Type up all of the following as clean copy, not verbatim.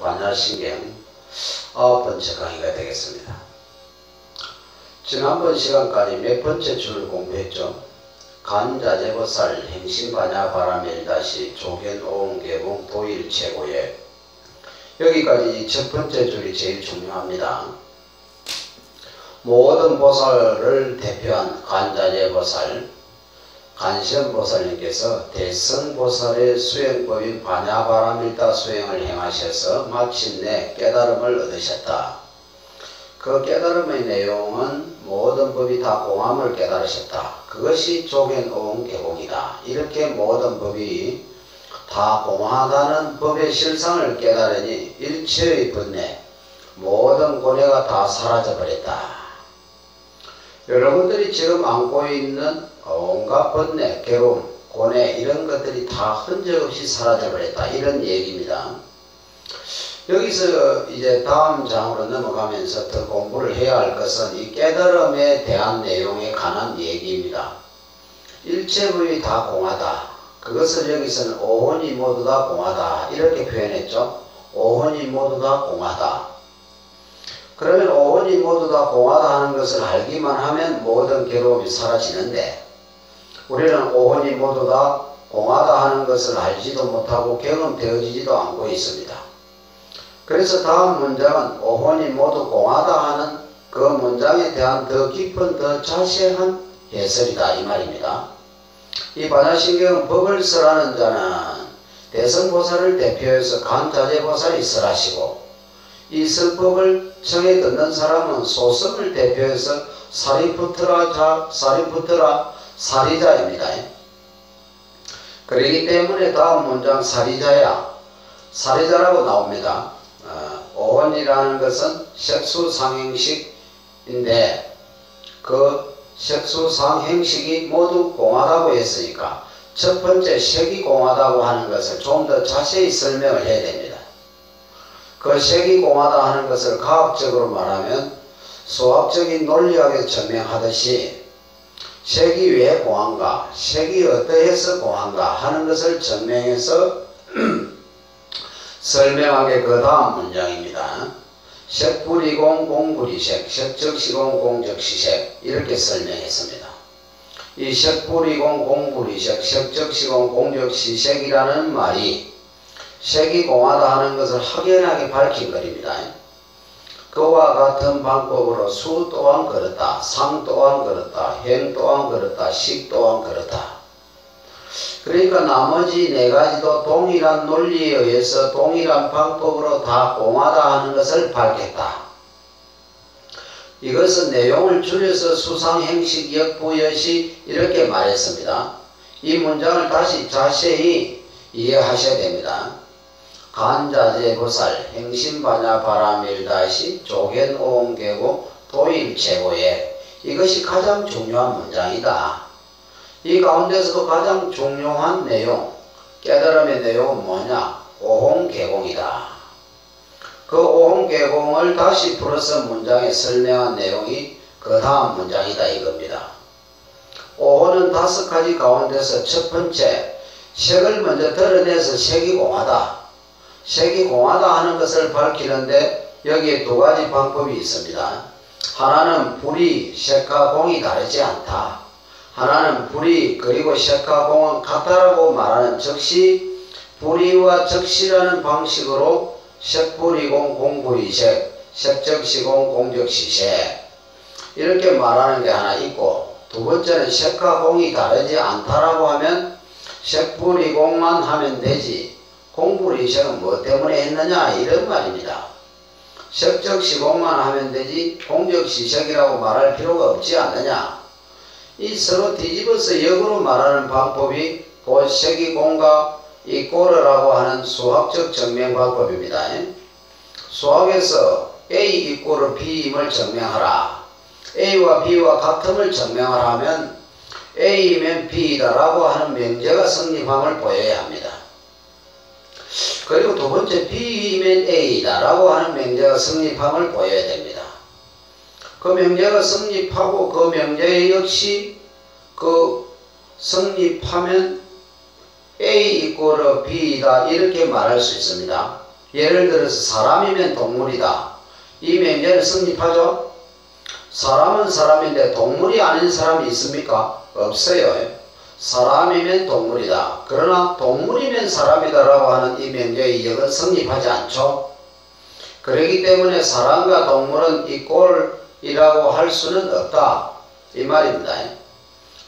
반야신경 9번째 강의가 되겠습니다. 지난번 시간까지 몇 번째 줄을 공부했죠? 간자재보살 행신반야바라밀다시 조견오음개봉 도일최고예. 여기까지 첫 번째 줄이 제일 중요합니다. 모든 보살을 대표한 간자재보살 간시현보살님께서 대성보살의 수행법인 반야바라밀다 수행을 행하셔서 마침내 깨달음을 얻으셨다. 그 깨달음의 내용은 모든 법이 다 공함을 깨달으셨다. 그것이 조견오음개봉이다. 이렇게 모든 법이 다 공하다는 법의 실상을 깨달으니 일체의 번뇌, 모든 고뇌가 다 사라져버렸다. 여러분들이 지금 안고 있는 온갖 번뇌, 괴로움, 고뇌 이런 것들이 다 흔적 없이 사라져버렸다. 이런 얘기입니다. 여기서 이제 다음 장으로 넘어가면서 더 공부를 해야 할 것은 이 깨달음에 대한 내용에 관한 얘기입니다. 일체법이 다 공하다. 그것을 여기서는 오혼이 모두 다 공하다. 이렇게 표현했죠. 오혼이 모두 다 공하다. 그러면 오혼이 모두 다 공하다 하는 것을 알기만 하면 모든 괴로움이 사라지는데 우리는 오혼이 모두 다 공하다 하는 것을 알지도 못하고 경험되어지지도 않고 있습니다. 그래서 다음 문장은 오혼이 모두 공하다 하는 그 문장에 대한 더 깊은 더 자세한 해설이다 이 말입니다. 이 반야신경은 법을 설하는 자는 대성보살을 대표해서 간자재보살이 설하시고 이 설법을 청해 듣는 사람은 소성을 대표해서 사리푸트라 사리자입니다. 그렇기 때문에 다음 문장 사리자라고 나옵니다. 오혼이라는 것은 색수상행식인데 그 색수상행식이 모두 공하다고 했으니까 첫 번째 색이 공하다고 하는 것을 좀 더 자세히 설명을 해야 됩니다. 그 색이 공하다 하는 것을 과학적으로 말하면 수학적인 논리학에서 증명하듯이 색이 왜 공한가, 색이 어떠해서 공한가 하는 것을 증명해서 설명하게 그 다음 문장입니다. 색불이공 공불이색, 색적시공 공적시색 이렇게 설명했습니다. 이 색불이공 공불이색, 색적시공 공적시색이라는 말이 색이 공하다 하는 것을 확연하게 밝힌 것입니다. 그와 같은 방법으로 수 또한 그렇다, 상 또한 그렇다, 행 또한 그렇다, 식 또한 그렇다. 그러니까 나머지 네 가지도 동일한 논리에 의해서 동일한 방법으로 다 공하다 하는 것을 밝혔다. 이것은 내용을 줄여서 수상행식 역부여시 이렇게 말했습니다. 이 문장을 다시 자세히 이해하셔야 됩니다. 간자재보살 행신반야바라밀다시 조견오음개봉 도일최고예. 이것이 가장 중요한 문장이다. 이 가운데서도 가장 중요한 내용, 깨달음의 내용은 뭐냐? 오혼개공이다. 그 오혼개공을 다시 풀어서 문장에 설명한 내용이 그 다음 문장이다 이겁니다. 오혼은 5가지 가운데서 첫 번째, 색을 먼저 드러내서 색이 공하다. 색이 공하다 하는 것을 밝히는데 여기에 2가지 방법이 있습니다. 하나는 불이 색과 공이 다르지 않다. 하나는 불이 그리고 색과 공은 같다라고 말하는 즉시 불이와 적시라는 방식으로 색불이공 공불이색, 색적시공 공적시색 이렇게 말하는 게 하나 있고, 두 번째는 색과 공이 다르지 않다라고 하면 색불이공만 하면 되지 공불이색은 뭐 때문에 했느냐 이런 말입니다. 색적시공만 하면 되지 공적시색이라고 말할 필요가 없지 않느냐. 이 서로 뒤집어서 역으로 말하는 방법이 곧 색이 공과 이 꼬르라고 하는 수학적 증명 방법입니다. 수학에서 A 이꼬르 B임을 증명하라. A와 B와 같음을 증명하라 하면 A이면 B이다 라고 하는 명제가 성립함을 보여야 합니다. 그리고 두 번째 B이면 A이다 라고 하는 명제가 성립함을 보여야 됩니다. 그 명제가 성립하고 그 명제 역시 그 성립하면 A 이꼬르 B이다 이렇게 말할 수 있습니다. 예를 들어서 사람이면 동물이다. 이 명제는 성립하죠? 사람은 사람인데 동물이 아닌 사람이 있습니까? 없어요. 사람이면 동물이다. 그러나 동물이면 사람이다라고 하는 이 명제의 이역은 성립하지 않죠. 그렇기 때문에 사람과 동물은 이꼴이라고 할 수는 없다. 이 말입니다.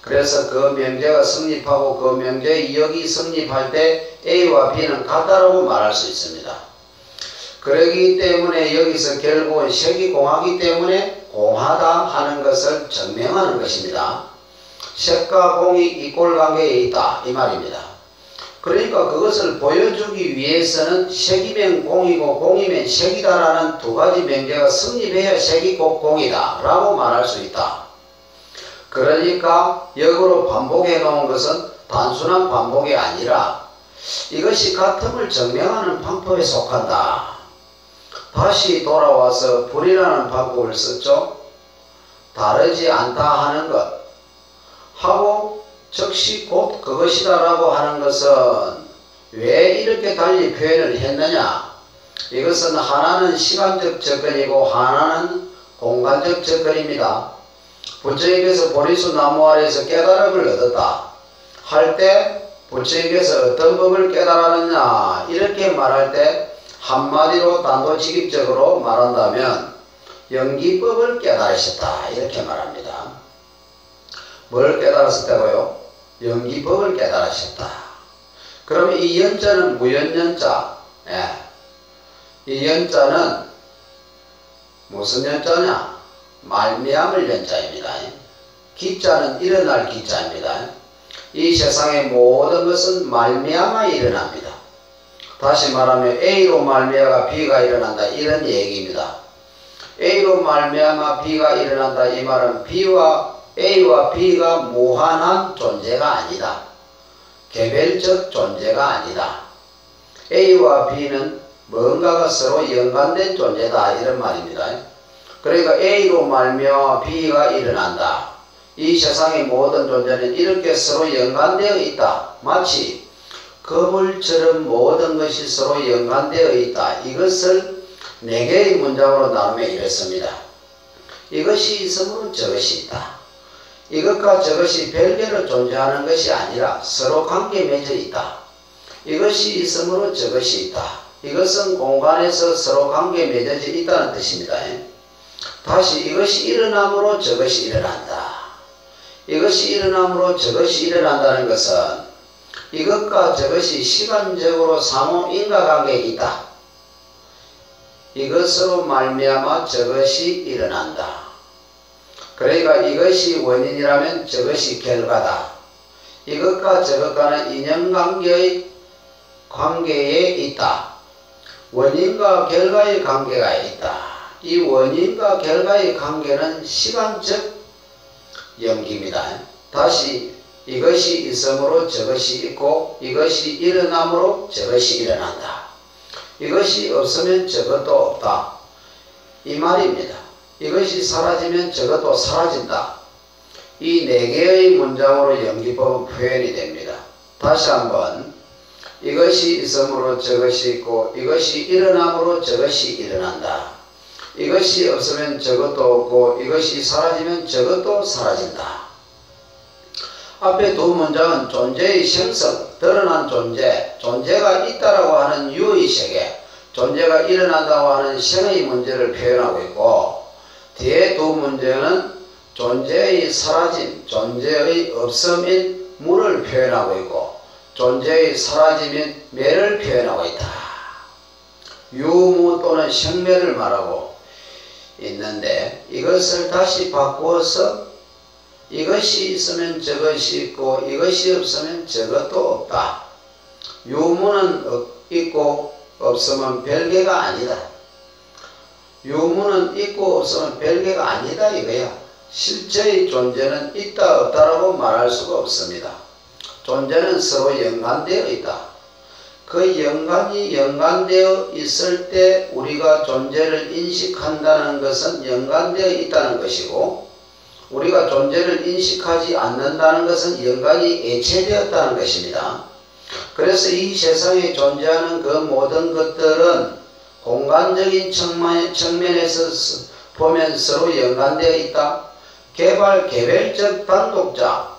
그래서 그 명제가 성립하고 그 명제의 이역이 성립할 때 A와 B는 같다라고 말할 수 있습니다. 그러기 때문에 여기서 결국은 색이 공하기 때문에 공하다 하는 것을 증명하는 것입니다. 색과 공이 이꼴 관계에 있다 이 말입니다. 그러니까 그것을 보여주기 위해서는 색이면 공이고 공이면 색이다라는 두 가지 명제가 성립해야 색이 곧 공이다 라고 말할 수 있다. 그러니까 역으로 반복해 놓은 것은 단순한 반복이 아니라 이것이 같음을 증명하는 방법에 속한다. 다시 돌아와서 불이라는 방법을 썼죠. 다르지 않다 하는 것 하고 즉시 곧 그것이다 라고 하는 것은 왜 이렇게 달리 표현을 했느냐. 이것은 하나는 시간적 접근이고 하나는 공간적 접근입니다. 부처님께서 보리수 나무 아래에서 깨달음을 얻었다 할 때 부처님께서 어떤 법을 깨달았느냐 이렇게 말할 때 한마디로 단도직입적으로 말한다면 연기법을 깨달으셨다 이렇게 말합니다. 뭘 깨달았었다고요? 연기법을 깨달으셨다. 그러면 이 연자는 무연연자. 이 연자는 무슨 연자냐? 말미암을 연자입니다. 기자는 일어날 기자입니다. 이 세상의 모든 것은 말미암아 일어납니다. 다시 말하면 A로 말미암아 B가 일어난다 이런 얘기입니다. A로 말미암아 B가 일어난다 이 말은 A와 B가 무한한 존재가 아니다. 개별적 존재가 아니다. A와 B는 뭔가가 서로 연관된 존재다 이런 말입니다. 그러니까 A로 말미암아 B가 일어난다. 이 세상의 모든 존재는 이렇게 서로 연관되어 있다. 마치 거물처럼 모든 것이 서로 연관되어 있다. 이것을 4개의 문장으로 나누면 이렇습니다. 이것이 있으므로 저것이 있다. 이것과 저것이 별개로 존재하는 것이 아니라 서로 관계 맺어 있다. 이것이 있으므로 저것이 있다. 이것은 공간에서 서로 관계 맺어져 있다는 뜻입니다. 다시 이것이 일어남으로 저것이 일어난다. 이것이 일어남으로 저것이 일어난다는 것은 이것과 저것이 시간적으로 상호 인과관계에 있다. 이것으로 말미암아 저것이 일어난다. 그러니까 이것이 원인이라면 저것이 결과다. 이것과 저것과는 인연관계의 관계에 있다. 원인과 결과의 관계가 있다. 이 원인과 결과의 관계는 시간적 연기입니다. 다시 이것이 있으므로 저것이 있고 이것이 일어남으로 저것이 일어난다. 이것이 없으면 저것도 없다. 이 말입니다. 이것이 사라지면 저것도 사라진다. 이 4개의 문장으로 연기법은 표현이 됩니다. 다시 한번 이것이 있으므로 저것이 있고 이것이 일어남으로 저것이 일어난다. 이것이 없으면 저것도 없고 이것이 사라지면 저것도 사라진다. 앞에 두 문장은 존재의 생성, 드러난 존재, 존재가 있다라고 하는 유의 세계, 존재가 일어난다고 하는 생의 문제를 표현하고 있고 뒤에 두 문제는 존재의 사라짐, 존재의 없음인 무를 표현하고 있고 존재의 사라짐인 매를 표현하고 있다. 유무 또는 생매를 말하고 있는데 이것을 다시 바꾸어서 이것이 있으면 저것이 있고 이것이 없으면 저것도 없다. 유무는 있고 없으면 별개가 아니다. 유무는 있고 없으면 별개가 아니다 이거야. 실제의 존재는 있다 없다라고 말할 수가 없습니다. 존재는 서로 연관되어 있다. 그 연관이 연관되어 있을 때 우리가 존재를 인식한다는 것은 연관되어 있다는 것이고 우리가 존재를 인식하지 않는다는 것은 연관이 애체되었다는 것입니다. 그래서 이 세상에 존재하는 그 모든 것들은 공간적인 측면에서 보면 서로 연관되어 있다. 개별적 단독자,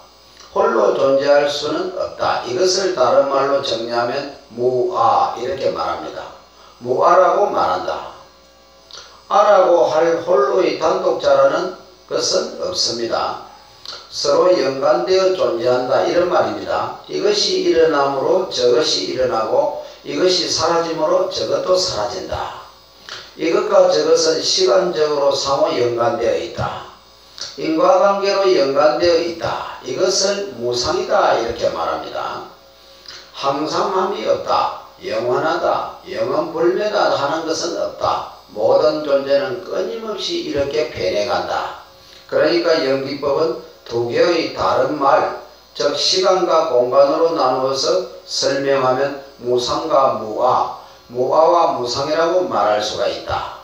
홀로 존재할 수는 없다. 이것을 다른 말로 정리하면 무아 이렇게 말합니다. 무아라고 말한다. 아라고 할 홀로의 단독자라는 것은 없습니다. 서로 연관되어 존재한다 이런 말입니다. 이것이 일어남으로 저것이 일어나고 이것이 사라짐으로 저것도 사라진다. 이것과 저것은 시간적으로 상호 연관되어 있다. 인과관계로 연관되어 있다. 이것을 무상이다 이렇게 말합니다. 항상함이 없다. 영원하다. 영원불멸하다 하는 것은 없다. 모든 존재는 끊임없이 이렇게 변해간다. 그러니까 연기법은 두 개의 다른 말, 즉 시간과 공간으로 나누어서 설명하면 무상과 무아, 무아와 무상이라고 말할 수가 있다.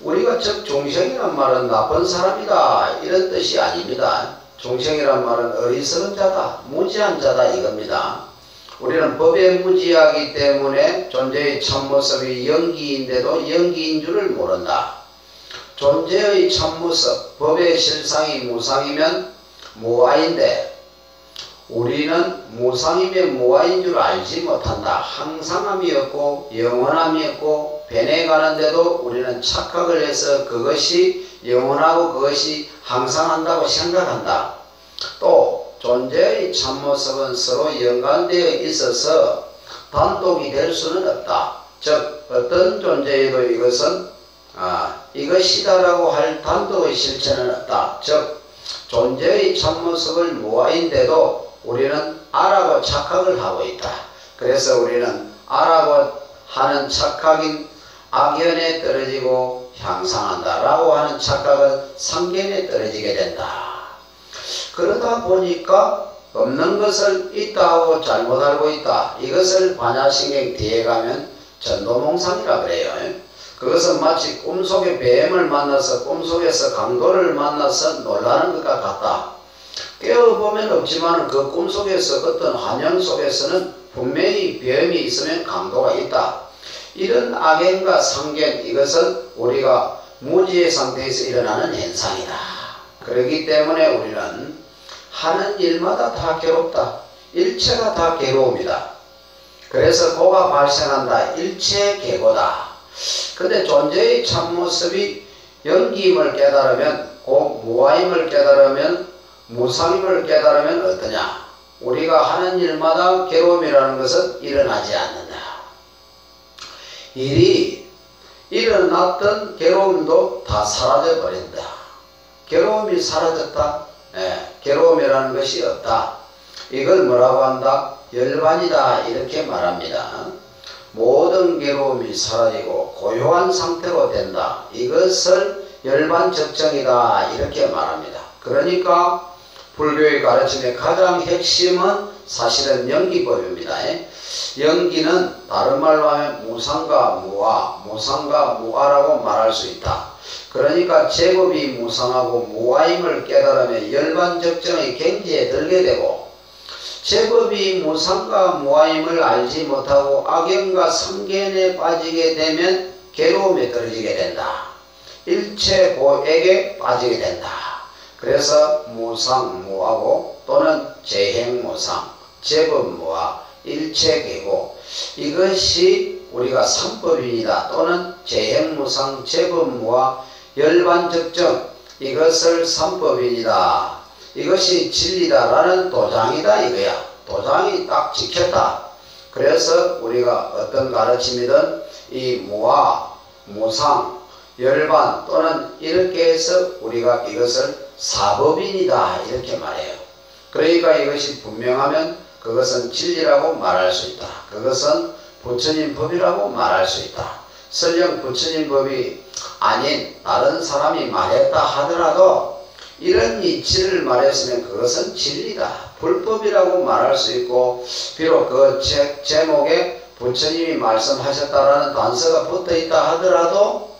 우리가 즉 중생이란 말은 나쁜 사람이다 이런 뜻이 아닙니다. 중생이란 말은 어리석은 자다, 무지한 자다 이겁니다. 우리는 법에 무지하기 때문에 존재의 참모습이 연기인데도 연기인 줄을 모른다. 존재의 참모습, 법의 실상이 무상이면 무아인데 우리는 무상이면 무아인 줄 알지 못한다. 항상함이 없고 영원함이 없고 변해가는데도 우리는 착각을 해서 그것이 영원하고 그것이 항상한다고 생각한다. 또 존재의 참모습은 서로 연관되어 있어서 단독이 될 수는 없다. 즉 어떤 존재에도 이것은 이것이다라고 할 단독의 실체는 없다. 즉 존재의 참모습을 무아인데도 우리는 아라고 착각을 하고 있다. 그래서 우리는 아라고 하는 착각인 악연에 떨어지고 향상한다라고 하는 착각은 상견에 떨어지게 된다. 그러다 보니까 없는 것을 있다 하고 잘못 알고 있다. 이것을 반야신경 뒤에 가면 전도몽상이라 그래요. 그것은 마치 꿈속에 뱀을 만나서 꿈속에서 강도를 만나서 놀라는 것과 같다. 깨어보면 없지만 그 꿈속에서 어떤 환영 속에서는 분명히 뱀이 있으면 강도가 있다. 이런 악연과 상견, 이것은 우리가 무지의 상태에서 일어나는 현상이다. 그렇기 때문에 우리는 하는 일마다 다 괴롭다. 일체가 다 괴로움이다. 그래서 고가 발생한다. 일체 괴고다. 근데 존재의 참모습이 연기임을 깨달으면, 곧 무아임을 깨달으면, 무상임을 깨달으면 어떠냐? 우리가 하는 일마다 괴로움이라는 것은 일어나지 않는다. 일이 일어났던 괴로움도 다 사라져 버린다. 괴로움이 사라졌다. 괴로움이라는 것이 없다. 이걸 뭐라고 한다? 열반이다 이렇게 말합니다. 모든 괴로움이 사라지고 고요한 상태로 된다. 이것을 열반적정이다 이렇게 말합니다. 그러니까 불교의 가르침의 가장 핵심은 사실은 연기법입니다. 연기는 다른 말로 하면 무상과 무아, 무상과 무아라고 말할 수 있다. 그러니까 제법이 무상하고 무아임을 깨달으면 열반적정의 경지에 들게 되고, 제법이 무상과 무아임을 알지 못하고 악연과 상견에 빠지게 되면 괴로움에 떨어지게 된다. 일체고액에 빠지게 된다. 그래서 무상, 무아고 또는 재행무상, 제법무아, 일체계고, 이것이 우리가 삼법입니다. 또는 재행무상, 제법무아, 열반적정, 이것을 삼법입니다. 이것이 진리다라는 도장이다 이거야. 도장이 딱 지켰다. 그래서 우리가 어떤 가르침이든 이 무아, 무상, 열반 또는 이렇게 해서 우리가 이것을 사법인이다 이렇게 말해요. 그러니까 이것이 분명하면 그것은 진리라고 말할 수 있다. 그것은 부처님 법이라고 말할 수 있다. 설령 부처님 법이 아닌 다른 사람이 말했다 하더라도 이런 이치를 말했으면 그것은 진리다. 불법이라고 말할 수 있고, 비록 그 책 제목에 부처님이 말씀하셨다라는 단서가 붙어 있다 하더라도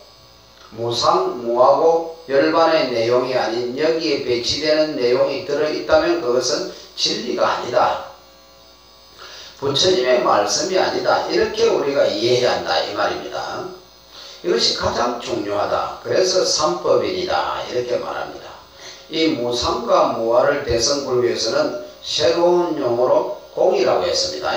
무상, 무하고 열반의 내용이 아닌 여기에 배치되는 내용이 들어있다면 그것은 진리가 아니다. 부처님의 말씀이 아니다. 이렇게 우리가 이해해야 한다 이 말입니다. 이것이 가장 중요하다. 그래서 삼법인이다 이렇게 말합니다. 이 무상과 무아를 대성불 위해서는 새로운 용어로 공이라고 했습니다.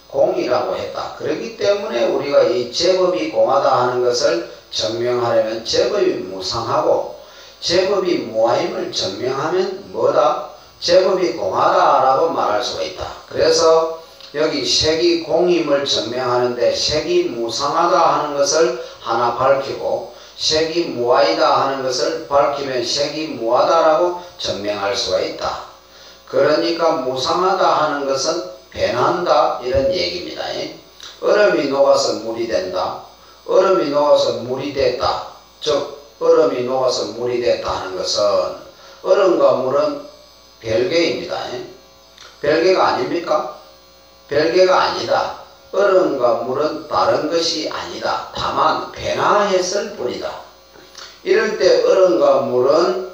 공이라고 했다. 그렇기 때문에 우리가 이 제법이 공하다 하는 것을 증명하려면 제법이 무상하고 제법이 무아임을 증명하면 뭐다? 제법이 공하다라고 말할 수가 있다. 그래서 여기 색이 공임을 증명하는데 색이 무상하다 하는 것을 하나 밝히고 색이 무아이다 하는 것을 밝히면 색이 무하다라고 증명할 수가 있다. 그러니까 무상하다 하는 것은 변한다 이런 얘기입니다. 얼음이 녹아서 물이 된다. 얼음이 녹아서 물이 됐다. 즉 얼음이 녹아서 물이 됐다 하는 것은 얼음과 물은 별개입니다. 별개가 아닙니까? 별개가 아니다. 얼음과 물은 다른 것이 아니다. 다만 변화했을 뿐이다. 이럴 때 얼음과 물은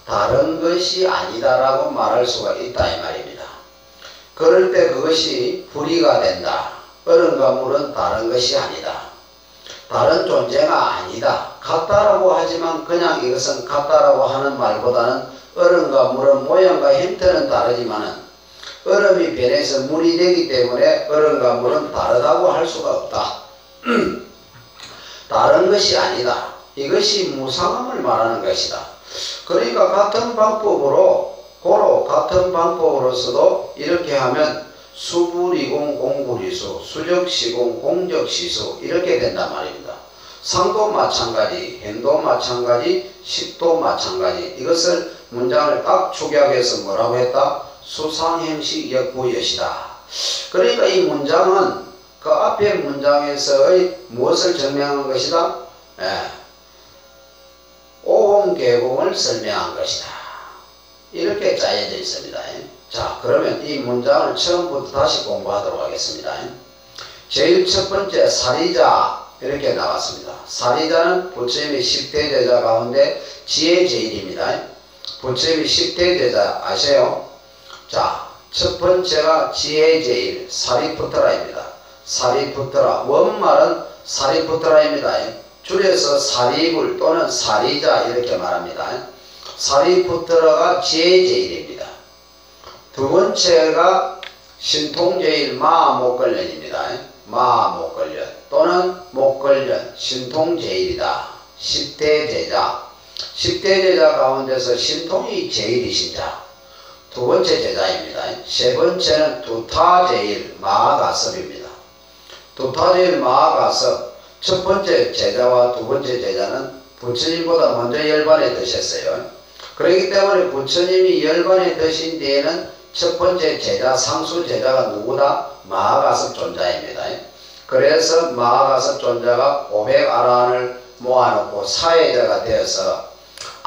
다른 것이 아니다라고 말할 수가 있다 이 말입니다. 그럴 때 그것이 불이가 된다. 얼음과 물은 다른 것이 아니다. 다른 존재가 아니다. 같다라고 하지만 그냥 이것은 같다라고 하는 말보다는 얼음과 물은 모양과 형태는 다르지만은 얼음이 변해서 물이 되기 때문에 얼음과 물은 다르다고 할 수가 없다. 다른 것이 아니다. 이것이 무상함을 말하는 것이다. 그러니까 같은 방법으로서도 이렇게 하면 수불이공 공불이수, 수적시공 공적시수 이렇게 된단 말입니다. 상도 마찬가지, 행도 마찬가지, 식도 마찬가지. 이것을 문장을 딱 축약해서 뭐라고 했다? 수상행식 역부여시다. 그러니까 이 문장은 그 앞에 문장에서의 무엇을 증명한 것이다? 오공계공을 설명한 것이다. 이렇게 짜여져 있습니다. 자, 그러면 이 문장을 처음부터 다시 공부하도록 하겠습니다. 제일 첫 번째 사리자 이렇게 나왔습니다. 사리자는 부처님의 10대 제자 가운데 지혜제일입니다. 부처님의 10대 제자 아세요? 자, 첫 번째가 지혜제일 사리푸트라입니다. 사리푸트라 원말은 사리푸트라입니다. 줄여서 사리불 또는 사리자 이렇게 말합니다. 사리푸트라가 지혜제일입니다. 두 번째가 신통제일 마목걸련입니다. 마목걸련 또는 목걸련 신통제일이다. 10대 제자 10대 제자 가운데서 신통이 제일이신 자 두 번째 제자입니다. 세 번째는 두타제일 마하가섭입니다. 두타제일 마하가섭 첫 번째 제자와 두 번째 제자는 부처님보다 먼저 열반에 드셨어요. 그렇기 때문에 부처님이 열반에 드신 뒤에는 첫 번째 제자 상수 제자가 누구다? 마하가섭 존자입니다. 그래서 마하가섭 존자가 500아라한을 모아놓고 사회자가 되어서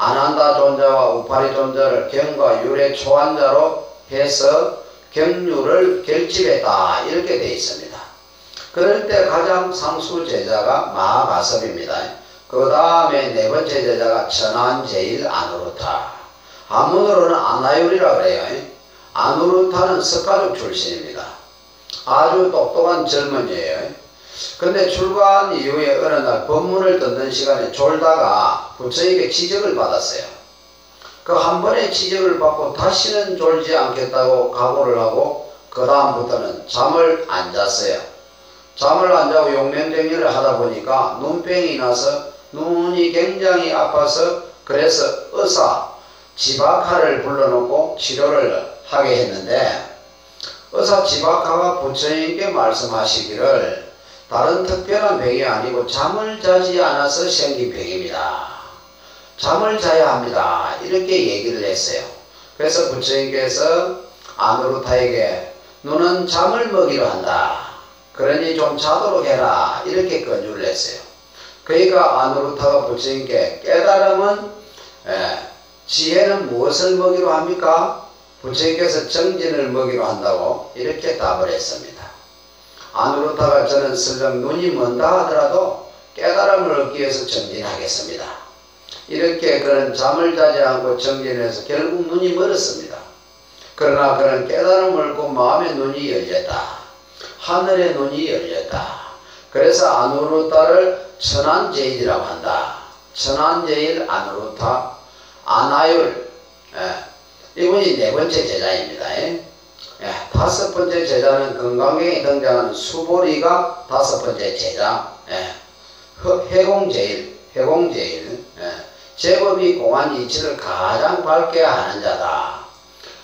아난다 존자와 우파리 존자를 경과 율의 초안자로 해서 경률을 결집했다 이렇게 되어 있습니다. 그럴 때 가장 상수 제자가 마하가섭입니다. 그 다음에 네 번째 제자가 천안제일 아누루타. 한문으로는 아나율이라 그래요. 아누루타는 석가족 출신입니다. 아주 똑똑한 젊은이에요. 근데 출가한 이후에 어느 날 법문을 듣는 시간에 졸다가 부처에게 지적을 받았어요. 그 한 번에 지적을 받고 다시는 졸지 않겠다고 각오를 하고 그 다음부터는 잠을 안 잤어요. 잠을 안 자고 용맹정리를 하다 보니까 눈병이 나서 눈이 굉장히 아파서 그래서 의사 지박하를 불러놓고 치료를 하게 했는데 의사 지박하가 부처님께 말씀하시기를 다른 특별한 병이 아니고 잠을 자지 않아서 생긴 병입니다. 잠을 자야 합니다. 이렇게 얘기를 했어요. 그래서 부처님께서 아누루타에게 너는 잠을 먹이려 한다. 그러니 좀 자도록 해라. 이렇게 권유를 했어요. 그러니까 아누루타가 부처님께 깨달음은 지혜는 무엇을 먹이려 합니까? 부처님께서 정진을 먹이려 한다고 이렇게 답을 했습니다. 아누루타가 저는 설령 눈이 먼다 하더라도 깨달음을 얻기 위해서 정진하겠습니다. 이렇게 그는 잠을 자지 않고 정진해서 결국 눈이 멀었습니다. 그러나 그는 깨달음을 얻고 마음의 눈이 열렸다. 하늘의 눈이 열렸다. 그래서 아누루타를 천안제일이라고 한다. 천안제일 아누루타 아나율, 이분이 네 번째 제자입니다. 다섯 번째 제자는 건강경에 등장하는 수보리가 다섯 번째 제자. 해공제일, 제법이 공안 이치를 가장 밝게 하는 자다.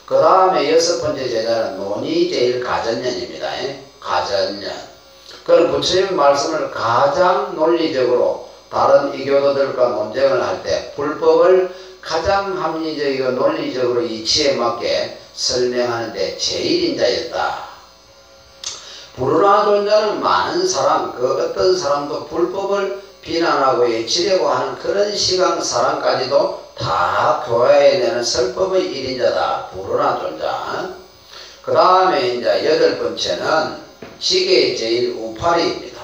그 다음에 여섯 번째 제자는 논의제일 가전년입니다. 가전년. 그는 부처님 말씀을 가장 논리적으로 다른 이교도들과 논쟁을 할 때 불법을 가장 합리적이고 논리적으로 이치에 맞게 설명하는데 제일인자였다. 불운하존자는 많은 사람, 그 어떤 사람도 불법을 비난하고 예치려고 하는 그런 시각 사람까지도 다 교화해내는 설법의 일인자다. 불운하존자. 그 다음에 이제 여덟 번째는 지계의 제일 우파리입니다.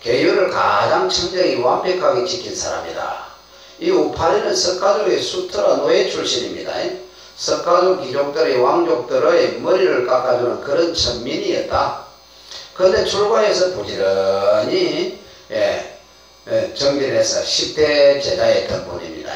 계율을 가장 청정히 완벽하게 지킨 사람이다. 이 우파리는 석가족의 수트라 노예 출신입니다. 석가족 귀족들의 왕족들의 머리를 깎아주는 그런 천민이었다. 그런데 출가해서 부지런히 정진해서 10대 제자였던 분입니다.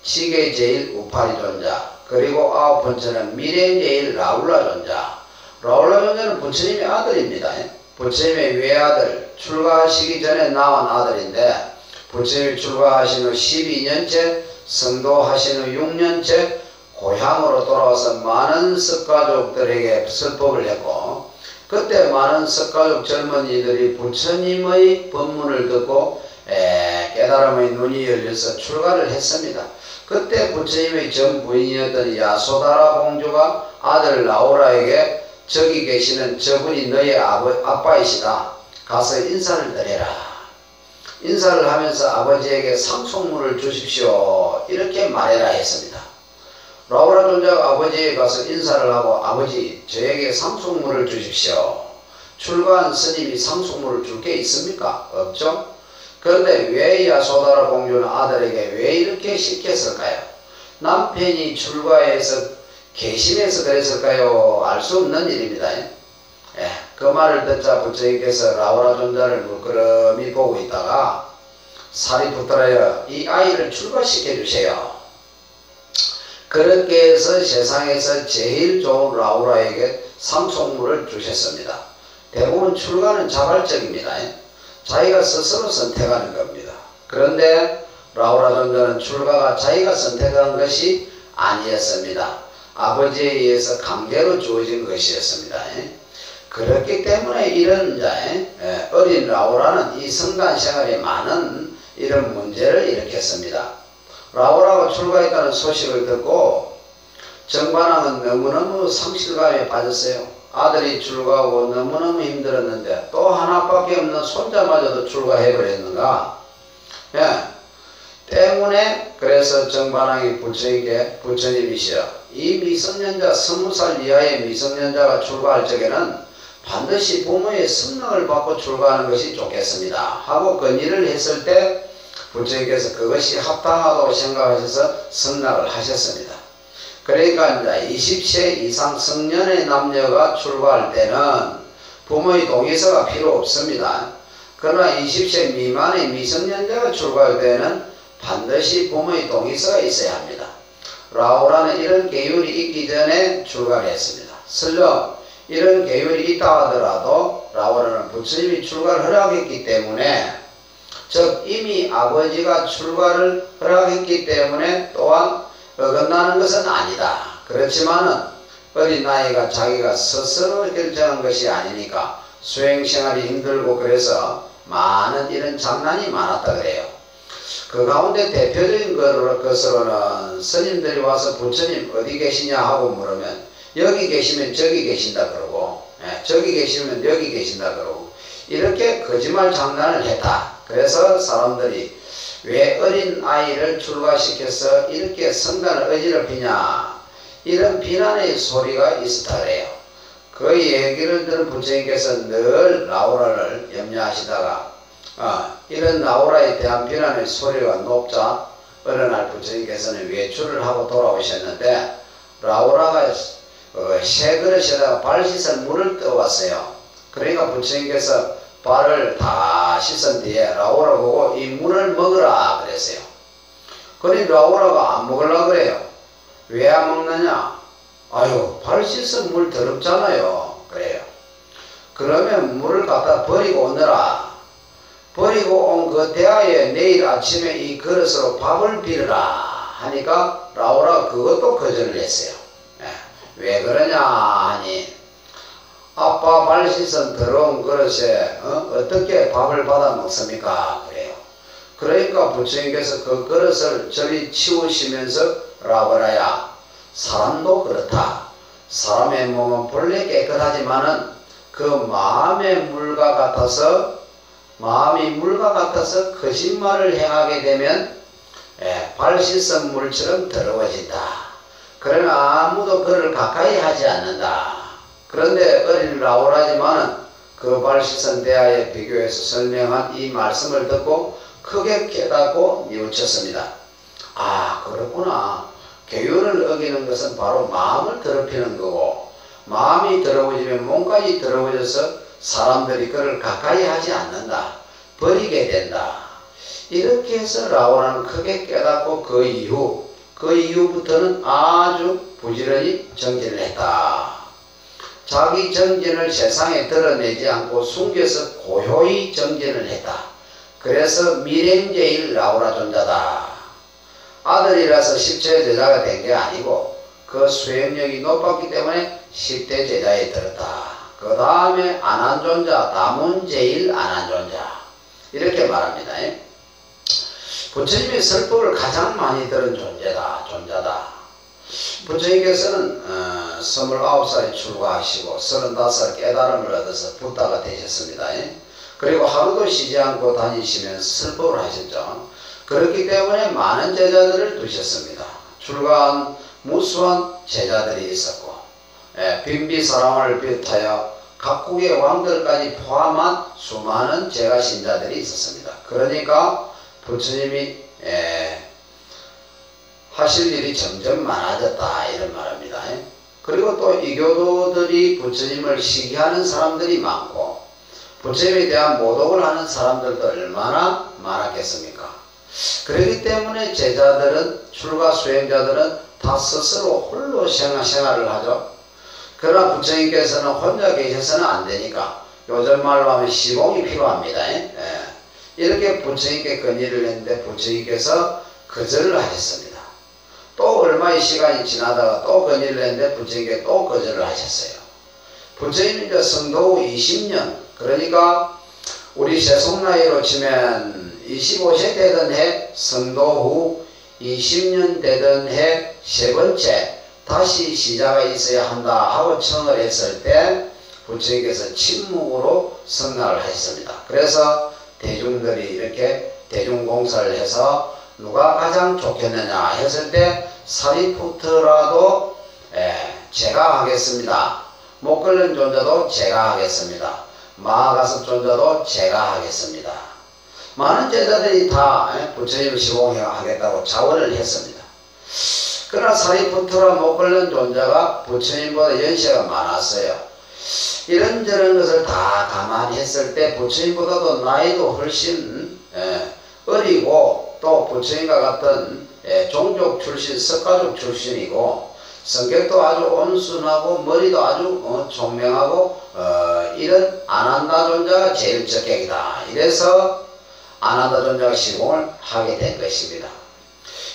지계 제일 우파리 존자, 그리고 아홉 번째는 미래 제일 라울라 존자. 라울라 존자는 부처님의 아들입니다. 부처님의 외아들, 출가하시기 전에 낳은 아들인데 부처님이 출가하신 후 12년째, 성도하신 후 6년째 고향으로 돌아와서 많은 석가족들에게 설법을 했고, 그때 많은 석가족 젊은이들이 부처님의 법문을 듣고 깨달음의 눈이 열려서 출가를 했습니다. 그때 부처님의 전 부인이었던 야소다라 공주가 아들 라우라에게 저기 계시는 저분이 너의 아빠이시다. 가서 인사를 드려라. 인사를 하면서 아버지에게 상속물을 주십시오. 이렇게 말해라 했습니다. 라우라 존자가 아버지에게 가서 인사를 하고, 아버지 저에게 상속물을 주십시오. 출가한 스님이 상속물을 줄 게 있습니까? 없죠. 그런데 왜 야소다라 공주는 아들에게 왜 이렇게 시켰을까요? 남편이 출가해서 개심해서 그랬을까요? 알 수 없는 일입니다. 그 말을 듣자 부처님께서 라우라 존자를 물끄러미 보고 있다가 사리푸트라여, 이 아이를 출가시켜 주세요. 그렇게 해서 세상에서 제일 좋은 라우라에게 상속물을 주셨습니다. 대부분 출가는 자발적입니다. 자기가 스스로 선택하는 겁니다. 그런데 라우라 존자는 출가가 자기가 선택한 것이 아니었습니다. 아버지에 의해서 강제로 주어진 것이었습니다. 그렇기 때문에 이런 어린 라우라는 이 성단 생활에 많은 이런 문제를 일으켰습니다. 라우라가 출가했다는 소식을 듣고 정반왕은 너무너무 상실감에 빠졌어요. 아들이 출가하고 너무너무 힘들었는데 또 하나밖에 없는 손자마저도 출가해버렸는가. 때문에 그래서 정반왕이 부처님께, 부처님이시여, 이 미성년자 20살 이하의 미성년자가 출가할 적에는 반드시 부모의 성령을 받고 출가하는 것이 좋겠습니다 하고 건의를 했을 때 부처님께서 그것이 합당하다고 생각하셔서 승낙을 하셨습니다. 그러니까 이제 20세 이상 성년의 남녀가 출가할 때는 부모의 동의서가 필요 없습니다. 그러나 20세 미만의 미성년자가 출가할 때는 반드시 부모의 동의서가 있어야 합니다. 라우라는 이런 계율이 있기 전에 출가를 했습니다. 설령 이런 계율이 있다 하더라도 라우라는 부처님이 출가를 허락했기 때문에, 즉 이미 아버지가 출가를 허락했기 때문에 또한 어긋나는 것은 아니다. 그렇지만은 어린 나이가 자기가 스스로 결정한 것이 아니니까 수행생활이 힘들고 그래서 많은 이런 장난이 많았다 그래요. 그 가운데 대표적인 것으로는 스님들이 와서 부처님 어디 계시냐 하고 물으면 여기 계시면 저기 계신다 그러고, 저기 계시면 여기 계신다 그러고, 이렇게 거짓말 장난을 했다. 그래서 사람들이 왜 어린 아이를 출가시켜서 이렇게 성단을 어지럽히냐, 이런 비난의 소리가 있었다 그래요. 그 얘기를 들은 부처님께서 늘 라우라를 염려하시다가 이런 라우라에 대한 비난의 소리가 높자 어느 날 부처님께서는 외출을 하고 돌아오셨는데 라우라가 새 그릇에다가 발 씻을 물을 떠왔어요. 그러니까 부처님께서 발을 다 씻은 뒤에 라오라 보고 이 물을 먹으라 그랬어요. 그러니 라오라가 안 먹으려고 그래요. 왜 안 먹느냐? 아유, 발 씻은 물 더럽잖아요. 그래요. 그러면 물을 갖다 버리고 오너라. 버리고 온 그 대하에 내일 아침에 이 그릇으로 밥을 빌어라 하니까 라오라가 그것도 거절을 했어요. 왜 그러냐 하니 아빠 발 씻은 더러운 그릇에 어떻게 밥을 받아 먹습니까? 그래요. 그러니까 부처님께서 그 그릇을 저리 치우시면서 라오라야, 사람도 그렇다. 사람의 몸은 본래 깨끗하지만은 그 마음이 물과 같아서 거짓말을 행하게 되면 발 씻은 물처럼 더러워진다. 그러나 아무도 그를 가까이 하지 않는다. 그런데 어린 라오라지만은 그 발 씻은 대하에 비교해서 설명한 이 말씀을 듣고 크게 깨닫고 뉘우쳤습니다. 아, 그렇구나. 계율을 어기는 것은 바로 마음을 더럽히는 거고, 마음이 더러워지면 몸까지 더러워져서 사람들이 그를 가까이 하지 않는다. 버리게 된다. 이렇게 해서 라오라는 크게 깨닫고 그 이후부터는 아주 부지런히 정진을 했다. 자기 정진을 세상에 드러내지 않고 숨겨서 고요히 정진을 했다. 그래서 밀행제일 라오라 존자다. 아들이라서 10체 제자가 된 게 아니고 그 수행력이 높았기 때문에 10대 제자에 들었다. 그 다음에 안한존자, 다문제일 안한존자 이렇게 말합니다. 부처님의 설법을 가장 많이 들은 존자다. 부처님께서는 29살에 출가하시고 35살 깨달음을 얻어서 붓다가 되셨습니다. 그리고 하루도 쉬지 않고 다니시면서 설법을 하셨죠. 그렇기 때문에 많은 제자들을 두셨습니다. 출가한 무수한 제자들이 있었고, 빈비사랑을 비롯하여 각국의 왕들까지 포함한 수많은 제가 신자들이 있었습니다. 그러니까 부처님이 하실 일이 점점 많아졌다 이런 말입니다. 그리고 또 이교도들이 부처님을 시기하는 사람들이 많고 부처님에 대한 모독을 하는 사람들도 얼마나 많았겠습니까? 그렇기 때문에 제자들은, 출가 수행자들은 다 스스로 홀로 생활을 하죠. 그러나 부처님께서는 혼자 계셔서는 안 되니까 요즘 말로 하면 시공이 필요합니다. 이렇게 부처님께 건의를 했는데 부처님께서 거절을 하셨습니다. 또 얼마의 시간이 지나다가 또 건의를 했는데 부처님께 또 거절을 하셨어요. 부처님이 이제 성도 후 20년, 그러니까 우리 세속 나이로 치면 25세 되던 해, 성도 후 20년 되던 해 세 번째 다시 시자가 있어야 한다 하고 청을 했을 때 부처님께서 침묵으로 성락을 하셨습니다. 그래서 대중들이 이렇게 대중공사를 해서 누가 가장 좋겠느냐 했을 때 사리푸트라도 제가 하겠습니다. 목걸린 존자도 제가 하겠습니다. 마하가섭 존자도 제가 하겠습니다. 많은 제자들이 다 부처님을 시공하겠다고 자원을 했습니다. 그러나 사리푸트라 목걸린 존자가 부처님보다 연세가 많았어요. 이런저런 것을 다 가만히 했을 때 부처님보다도 나이도 훨씬 어리고 또 부처님과 같은 종족 출신, 석가족 출신이고 성격도 아주 온순하고 머리도 아주 총명하고 이런 아난다 존자가 제일 적격이다. 이래서 아난다 존자가 시공을 하게 된 것입니다.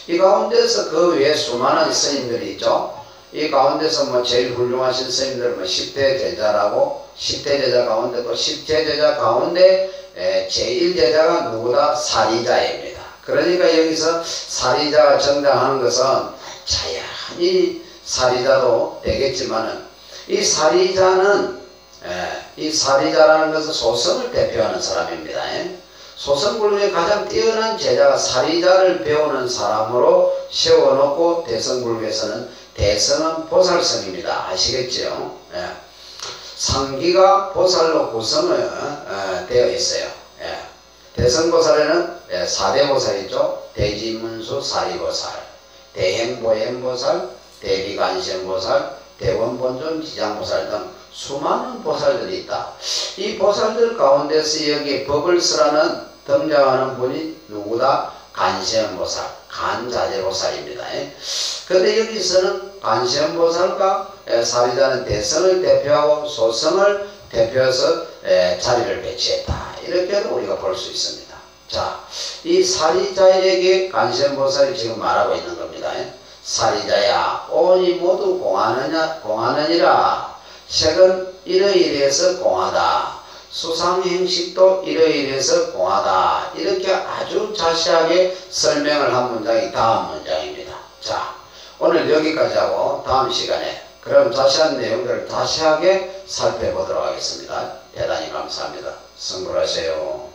이 가운데서 그 외에 수많은 스님들이 있죠. 이 가운데서 뭐 제일 훌륭하신 스님들은 10대 제자라고, 10대 제자 가운데 또 10대 제자 가운데 제일 제자가 누구다? 사리자입니다. 그러니까 여기서 사리자가 정당하는 것은 자연히 사리자도 되겠지만은 이 사리자는 이 사리자라는 것은 소성을 대표하는 사람입니다. 소성불교의 가장 뛰어난 제자가 사리자를 배우는 사람으로 세워놓고 대성불교에서는 대성은 보살성입니다. 아시겠죠? 상기가 보살로 구성을 되어 있어요. 대성보살에는 4대 보살이죠. 대지문수 사리보살, 대행보행보살, 대비간신보살, 대원본존 지장보살 등 수많은 보살들이 있다. 이 보살들 가운데서 여기 법을 쓰라는 등장하는 분이 누구다? 간시현보살, 간자재보살입니다. 그런데 여기서는 간시현보살과 사리자는 대성을 대표하고 소성을 대표해서 자리를 배치했다. 이렇게도 우리가 볼 수 있습니다. 자, 이 사리자에게 간시현보살이 지금 말하고 있는 겁니다. 사리자야, 온이 모두 공하느니라. 색은 이러이러해서 공하다. 수상행식도 이러이러해서 공하다. 이렇게 아주 자세하게 설명을 한 문장이 다음 문장입니다. 자, 오늘 여기까지 하고 다음 시간에 그럼 자세한 내용들을 자세하게 살펴보도록 하겠습니다. 대단히 감사합니다. 승부하세요.